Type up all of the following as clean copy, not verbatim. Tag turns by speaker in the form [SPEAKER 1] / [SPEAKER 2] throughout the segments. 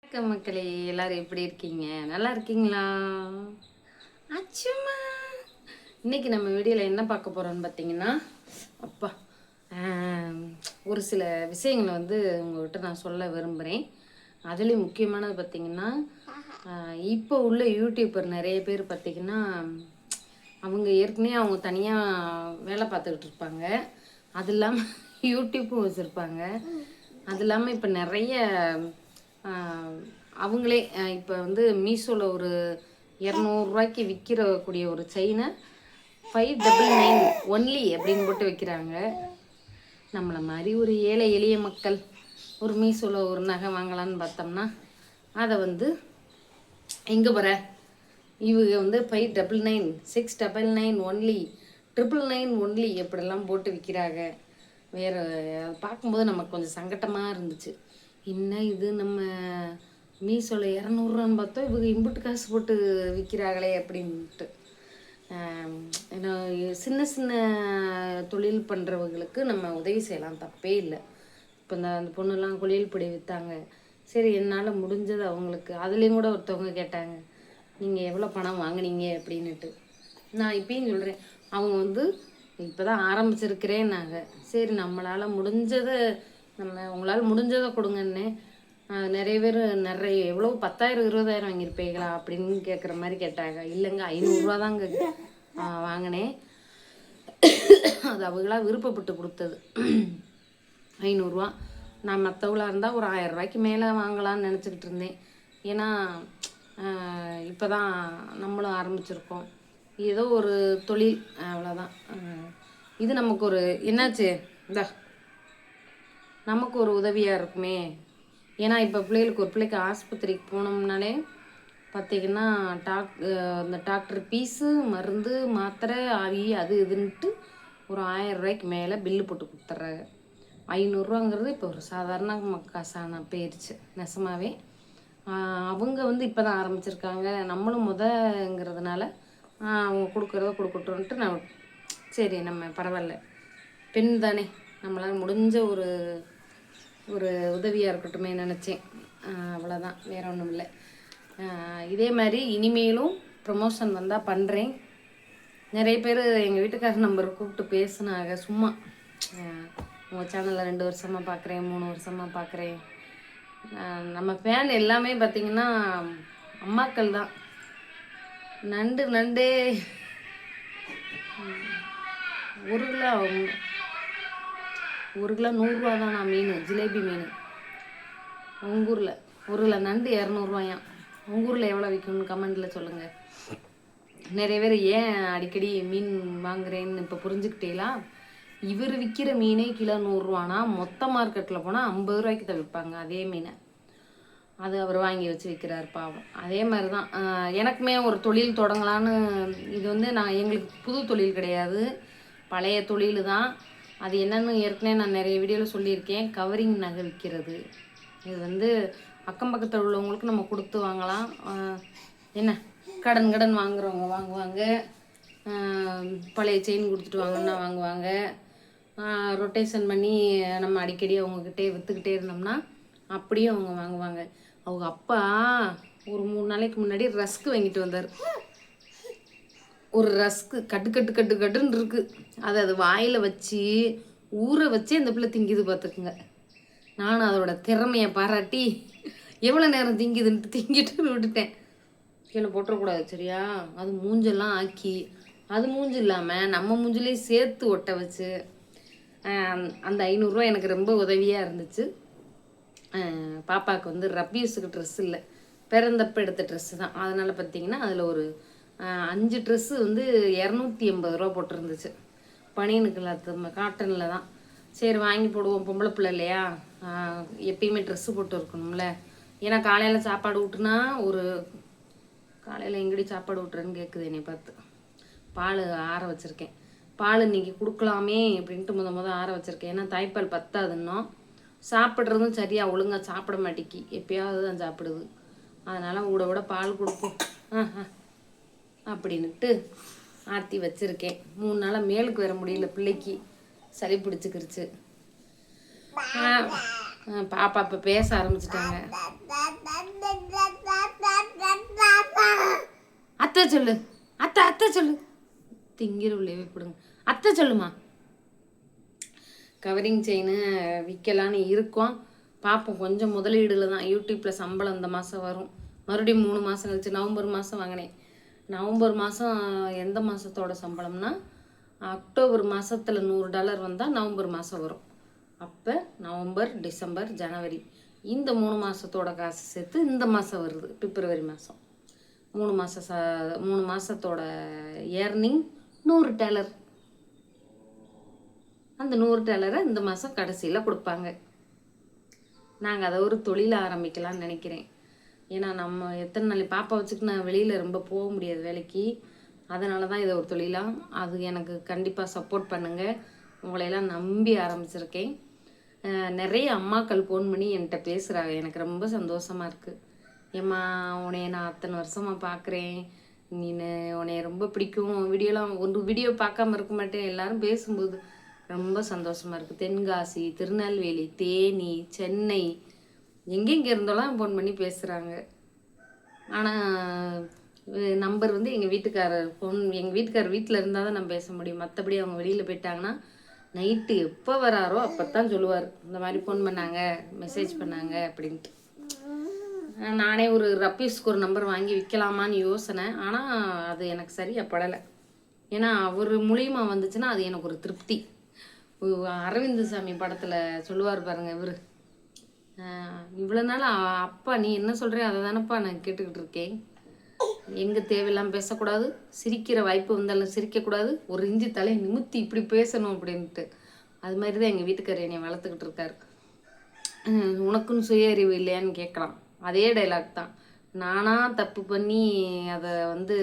[SPEAKER 1] வணக்கம் மக்களே, எல்லாரும் எப்படி இருக்கீங்க? நல்லா இருக்கீங்களா? அச்சுமா இன்னைக்கு நம்ம வீடியோவில் என்ன பார்க்க போகிறோம்னு பார்த்தீங்கன்னா, அப்பா ஒரு சில விஷயங்களை வந்து உங்கள்கிட்ட நான் சொல்ல விரும்புகிறேன். அதுலேயும் முக்கியமானது பார்த்தீங்கன்னா, இப்போ உள்ள யூடியூபர் நிறைய பேர் பார்த்தீங்கன்னா, அவங்க ஏற்கனவே அவங்க தனியாக வேலை பார்த்துக்கிட்டு இருப்பாங்க. அது இல்லாமல் யூடியூப்பும் வச்சுருப்பாங்க. அது இல்லாமல் இப்போ நிறைய அவங்களே இப்போ வந்து மீஷோவில் ஒரு 200 விற்கிறக்கூடிய ஒரு செயினை 599 ஒன்லி அப்படின்னு போட்டு வைக்கிறாங்க. நம்மளை மாதிரி ஒரு ஏழை எளிய மக்கள் ஒரு மீஷோவில் ஒரு நகை வாங்கலான்னு பார்த்தோம்னா அதை வந்து எங்கே போகிற இவங்க வந்து 599 699 ஒன்லி 999 ஒன்லி எப்படிலாம் போட்டு விற்கிறாங்க. வேறு பார்க்கும்போது நமக்கு கொஞ்சம் சங்கட்டமாக இருந்துச்சு. என்ன இது நம்ம மீஷோவில் 200ரூவான்னு பார்த்தோம், இவங்க இம்புட்டு காசு போட்டு விற்கிறாங்களே அப்படின்ட்டு. ஏன்னா சின்ன சின்ன தொழில் பண்ணுறவங்களுக்கு நம்ம உதவி செய்யலாம், தப்பே இல்லை. இப்போ அந்த பொண்ணுலாம் குளியல் பொடி விற்றாங்க, சரி என்னால் முடிஞ்சது அவங்களுக்கு. அதுலேயும் கூட ஒருத்தவங்க கேட்டாங்க, நீங்கள் எவ்வளோ பணம் வாங்கினீங்க அப்படின்னுட்டு. நான் இப்பயும் சொல்கிறேன், அவங்க வந்து இப்போ தான் ஆரம்பிச்சிருக்கிறேன்னாங்க. சரி நம்மளால் முடிஞ்சதை உங்களால் முடிஞ்சதை கொடுங்கன்னு. நிறைய பேர் எவ்வளோ 10,000 20,000 வாங்கியிருப்பீங்களா அப்படின்னு கேட்குற மாதிரி கேட்டாங்க. இல்லைங்க 500 தாங்க வாங்கினேன். அது அவங்களா விருப்பப்பட்டு கொடுத்தது 500. நான் மற்றவங்களாக இருந்தால் ஒரு 1000 மேலே வாங்கலான்னு நினச்சிக்கிட்டு இருந்தேன். ஏன்னா இப்போ தான் நம்மளும் ஆரம்பிச்சிருக்கோம், ஏதோ ஒரு தொழில், அவ்வளோதான். இது நமக்கு ஒரு என்னாச்சு நமக்கு ஒரு உதவியாக இருக்குமே. ஏன்னா இப்போ ஒரு பிள்ளைக்கு ஆஸ்பத்திரிக்கு போனோம்னாலே பார்த்திங்கன்னா இந்த டாக்டர் ஃபீஸு, மருந்து, மாத்திரை, ஆவி, அது இதுன்ட்டு ஒரு 1000 மேலே பில்லு போட்டு கொடுத்துட்றாங்க. 500 இப்போ ஒரு சாதாரண காசான போயிடுச்சு நெசமாகவே. அவங்க வந்து இப்போ தான் ஆரம்பிச்சிருக்காங்க, நம்மளும் முதங்கிறதுனால அவங்க கொடுக்குறத கொடுக்கட்டும்ன்ட்டு நான் சரி நம்ம பரவாயில்ல, பெண் தானே, நம்மளால் முடிஞ்ச ஒரு உதவியாக இருக்கட்டுமே நினச்சேன். அவ்வளோதான், வேறு ஒன்றும் இல்லை. இதே மாதிரி இனிமேலும் ப்ரமோஷன் வந்தால் பண்ணுறேன். நிறைய பேர் எங்கள் வீட்டுக்கார நம்பரை கூப்பிட்டு பேசுனாங்க. சும்மா உங்கள் சேனலில் 2 வருஷமாக பார்க்குறேன், 3 வருஷமாக பார்க்குறேன். நம்ம ஃபேன் எல்லாமே பார்த்திங்கன்னா அம்மாக்கள் தான். நண்டு 1 கிலோ 100 ரூபா தான். நான் மீன் ஜிலேபி மீன் உங்கள் ஊரில் 1 கிலோ நண்டு 200 உங்கள் ஊரில் எவ்வளோ விற்கும்னு கமெண்டில் சொல்லுங்கள். நிறைய பேர் ஏன் அடிக்கடி மீன் வாங்குறேன்னு இப்போ புரிஞ்சுக்கிட்டீங்களா? இவர் விற்கிற மீனே கிலோ 100 மொத்த மார்க்கெட்டில் போனால் 50 ரூபாய்க்கு தான் விற்பாங்க அதே மீனை. அது அவர் வாங்கி வச்சு விற்கிறார் பாவம். அதே மாதிரி தான் எனக்குமே ஒரு தொழில் தொடங்கலான்னு. இது வந்து எங்களுக்கு புது தொழில் கிடையாது, பழைய தொழில் தான். அது என்னென்னு ஏற்கனவே நான் நிறைய வீடியோவில் சொல்லியிருக்கேன். கவரிங் நகை விற்கிறது. இது வந்து அக்கம் பக்கத்தில் உள்ளவங்களுக்கு நம்ம கொடுத்து வாங்கலாம். என்ன கடன் வாங்குறவங்க வாங்குவாங்க, பழைய செயின் கொடுத்துட்டு வாங்கன்னா வாங்குவாங்க. ரொட்டேஷன் பண்ணி நம்ம அடிக்கடி அவங்கக்கிட்டே விற்றுக்கிட்டே இருந்தோம்னா அப்படியும் அவங்க வாங்குவாங்க. அவங்க அப்பா ஒரு 3 நாளைக்கு முன்னாடி ரஸ்க்கு வாங்கிட்டு வந்தார். ஒரு ரஸ்க்கு கட்டுன்னு இருக்குது. அது வாயில் வச்சு ஊற வச்சு அந்த பிள்ளை திங்குது பார்த்துக்குங்க. நானும் அதோட திறமையை பாராட்டி எவ்வளோ நேரம் திங்குதுன்ட்டு திங்கிட்டு விட்டுட்டேன். கீழே போட்டுறக்கூடாது சரியா? அது மூஞ்செல்லாம் ஆக்கி, அது மூஞ்சி இல்லாமல் நம்ம மூஞ்சிலேயே சேர்த்து ஒட்ட வச்சு அந்த 500 எனக்கு ரொம்ப உதவியாக இருந்துச்சு. பாப்பாவுக்கு வந்து ரப்யூஸுக்கு ட்ரெஸ் இல்லை, பிறந்தப்ப எடுத்த ட்ரெஸ்ஸு தான். அதனால் பார்த்திங்கன்னா அதில் ஒரு 5 ட்ரெஸ்ஸு வந்து 280 போட்டிருந்துச்சு. பனியனுக்கு இல்லாத காட்டனில் தான். சரி வாங்கி போடுவோம், பொம்பளை பிள்ளை இல்லையா, எப்பயுமே ட்ரெஸ்ஸு போட்டு இருக்கணும்ல. ஏன்னா காலையில் சாப்பாடு விட்டுனா காலையில் எங்கடி சாப்பாடு விட்டுறேன்னு கேட்குது என்னை பார்த்து. பால் ஆற வச்சுருக்கேன், பால் இன்றைக்கி கொடுக்கலாமே அப்படின்ட்டு முத ஆற வச்சுருக்கேன். ஏன்னா தாய்ப்பால் பத்தாதுன்னோ, சாப்பிட்றதும் சரியாக ஒழுங்காக சாப்பிட மாட்டேக்கி, எப்பயாவது தான் சாப்பிடுது. அதனால் விட பால் கொடுப்போம் அப்படின்ட்டு ஆர்த்தி வச்சுருக்கேன். 3 நாளாக மேலுக்கு வர முடியல, பிள்ளைக்கு சளி பிடிச்சிக்கிருச்சு. பாப்பா இப்போ பேச ஆரம்பிச்சிட்டாங்க. அத்தை சொல்லு, அத்தை சொல்லு. திங்கிற உள்ளே போடுங்க. அத்தை சொல்லுமா. கவரிங் செயின் விற்கலான்னு இருக்கோம், பார்ப்போம். கொஞ்சம் முதலீடுல தான். யூடியூப்பில் சம்பளம் இந்த மாதம் வரும். மறுபடியும் 3 மாதம் கழிச்சு நவம்பர் மாதம் வாங்கினேன். நவம்பர் மாதம் எந்த மாதத்தோட சம்பளம்னா, அக்டோபர் மாதத்தில் $100 வந்தால் நவம்பர் மாதம் வரும். அப்போ நவம்பர், டிசம்பர், ஜனவரி இந்த 3 மாதத்தோட காசு சேர்த்து இந்த மாதம் வருது, பிப்ரவரி மாதம். 3 மாதத்தோட ஏர்னிங் $100. அந்த $100 இந்த மாதம் கடைசியில் கொடுப்பாங்க. நாங்கள் அதை ஒரு தொழில் ஆரம்பிக்கலாம்னு நினைக்கிறேன். ஏன்னா நம்ம எத்தனை நாள் பாப்பா வச்சுட்டு நான் வெளியில் ரொம்ப போக முடியாது வேலைக்கு. அதனால தான் இதை ஒரு தொழிலாக. அது எனக்கு கண்டிப்பாக சப்போர்ட் பண்ணுங்கள். உங்களையெல்லாம் நம்பி ஆரம்பிச்சிருக்கேன். நிறைய அம்மாக்கள் ஃபோன் பண்ணி என்கிட்ட பேசுகிறாங்க. எனக்கு ரொம்ப சந்தோஷமாக இருக்குது. ஏம்மா, உன்னைய நான் அத்தனை வருஷமாக பார்க்குறேன், உன்னைய ரொம்ப பிடிக்கும், வீடியோலாம் ஒரு வீடியோ பார்க்காம இருக்க மாட்டேன், எல்லாரும் பேசும்போது ரொம்ப சந்தோஷமாக இருக்குது. தென்காசி, திருநெல்வேலி, தேனி, சென்னை, எங்கெங்கே இருந்தோலாம் ஃபோன் பண்ணி பேசுகிறாங்க. ஆனால் நம்பர் வந்து எங்கள் வீட்டுக்காரர் வீட்டில் இருந்தால் தான் நான் பேச முடியும். மற்றபடி அவங்க வெளியில் போயிட்டாங்கன்னா நைட்டு எப்போ வராரோ அப்போ தான் சொல்லுவார், இந்த மாதிரி ஃபோன் பண்ணாங்க, மெசேஜ் பண்ணாங்க அப்படின்ட்டு. நானே ஒரு ரப்பீஸ்க்கு ஒரு நம்பர் வாங்கி விற்கலாமான்னு யோசனை. ஆனால் அது எனக்கு சரியாக படலை. ஏன்னா அவர் மூலியமா வந்துச்சுன்னா அது எனக்கு ஒரு திருப்தி. அரவிந்த் சாமி படத்தில் சொல்லுவார் பாருங்க, இவர் இவ்வளோ நாள் அப்பா நீ என்ன சொல்கிற அதை தானப்பா நான் கேட்டுக்கிட்டு இருக்கேன். எங்கே தேவையில்லாமல் பேசக்கூடாது, சிரிக்கிற வாய்ப்பு வந்தாலும் சிரிக்கக்கூடாது, ஒரு இஞ்சி தலையை நிமித்தி இப்படி பேசணும் அப்படின்ட்டு. அது மாதிரி தான் எங்கள் வீட்டுக்காரர் என்னை வளர்த்துக்கிட்டு இருக்காரு. உனக்குன்னு சுய அறிவு இல்லையான்னு கேட்கலாம். அதே டைலாக் தான். நானாக தப்பு பண்ணி அதை வந்து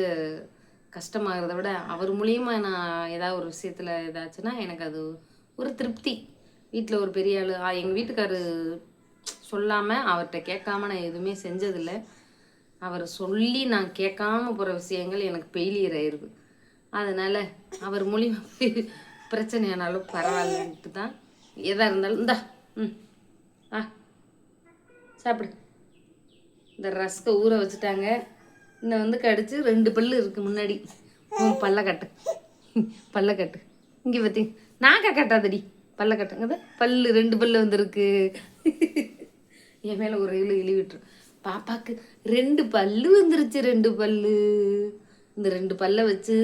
[SPEAKER 1] கஷ்டமாகிறத விட அவர் மூலியமாக நான் ஏதாவது ஒரு விஷயத்தில் ஏதாச்சுன்னா எனக்கு அது ஒரு திருப்தி. வீட்டில் ஒரு பெரிய ஆள் எங்கள் வீட்டுக்காரர் சொல்லாமல் அவர்கிட்ட கேட்காம நான் எதுவுமே செஞ்சதில்லை. அவர் சொல்லி நான் கேட்காம போகிற விஷயங்கள் எனக்கு ஃபெயிலியர் ஆயிடுது. அதனால் அவர் மூலியமாக பிரச்சனையானாலும் பரவாயில்லன்ட்டு தான் எதாக இருந்தாலும் இந்தா சாப்பிடு. இந்த ரஸ்கை ஊற வச்சுட்டாங்க. இன்னும் வந்து கடிச்சு 2 பல்லு இருக்குது முன்னாடி. பல்லக்கட்டு இங்கே பற்றி நாக்கா கட்டாதடி, பல்லக்கட்டுங்குது. 2 பல்லு வந்துருக்கு. என் மேலே ஒரு இழி விட்டுரும். பாப்பாவுக்கு 2 பல்லு வந்துருச்சு. 2 பல்லு. இந்த 2 பல்லை வச்சு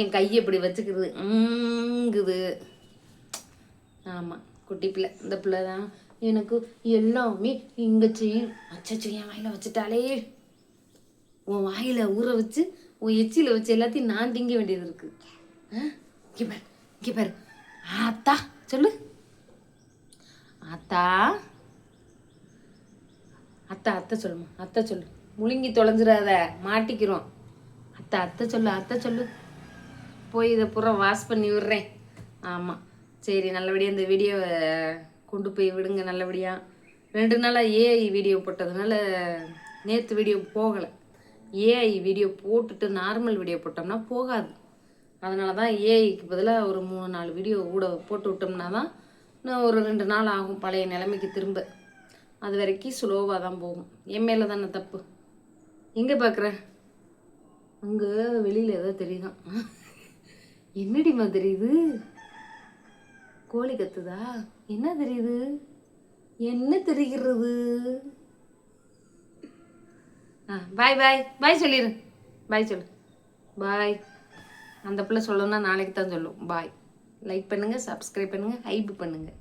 [SPEAKER 1] என் கையை இப்படி வச்சுக்கிறது ஆமாம், குட்டி பிள்ளை. இந்த பிள்ளை தான் எனக்கு எல்லாமே இங்கே செய்யும். அச்சோ, என் வாயில் வச்சுட்டாலே. உன் வாயில் ஊற வச்சு உன் எச்சியில் வச்சு எல்லாத்தையும் நான் திங்க வேண்டியது இருக்குது. இங்கே பாரு ஆத்தா சொல்லு. ஆத்தா அத்தை அத்தை சொல்லுமா. அத்தை சொல்லு. முழுங்கி தொலைஞ்சிடாத, மாட்டிக்கிறோம். அத்தை சொல்லு. போய் இதை பூரா வாஷ் பண்ணி விடுறேன். ஆமாம், சரி. நல்லபடியாக இந்த வீடியோவை கொண்டு போய் விடுங்க. நல்லபடியாக 2 நாளாக ஏஐ வீடியோ போட்டதுனால நேற்று வீடியோ போகலை. ஏஐ வீடியோ போட்டுட்டு நார்மல் வீடியோ போட்டோம்னா போகாது. அதனால தான் ஏஐக்கு பதிலாக ஒரு 3-4 வீடியோ கூட போட்டு விட்டோம்னா தான் இன்னும் ஒரு 2 நாள் ஆகும் பழைய நிலைமைக்கு திரும்ப. அது வரைக்கும் ஸ்லோவாக தான் போகும். என் மேலே தானே தப்பு. எங்கே பார்க்குற? அங்கே வெளியில் ஏதோ தெரியுதான். என்னடிமா தெரியுது? கோழி கத்துதா? என்ன தெரியுது? என்ன தெரிகிறது? பாய் சொல்லிடு. பாய் சொல்லு. பாய். அந்த பிள்ளை சொல்லணும்னா நாளைக்கு தான் சொல்லும். பாய். லைக் பண்ணுங்கள், சப்ஸ்கிரைப் பண்ணுங்கள், ஹைப் பண்ணுங்கள்.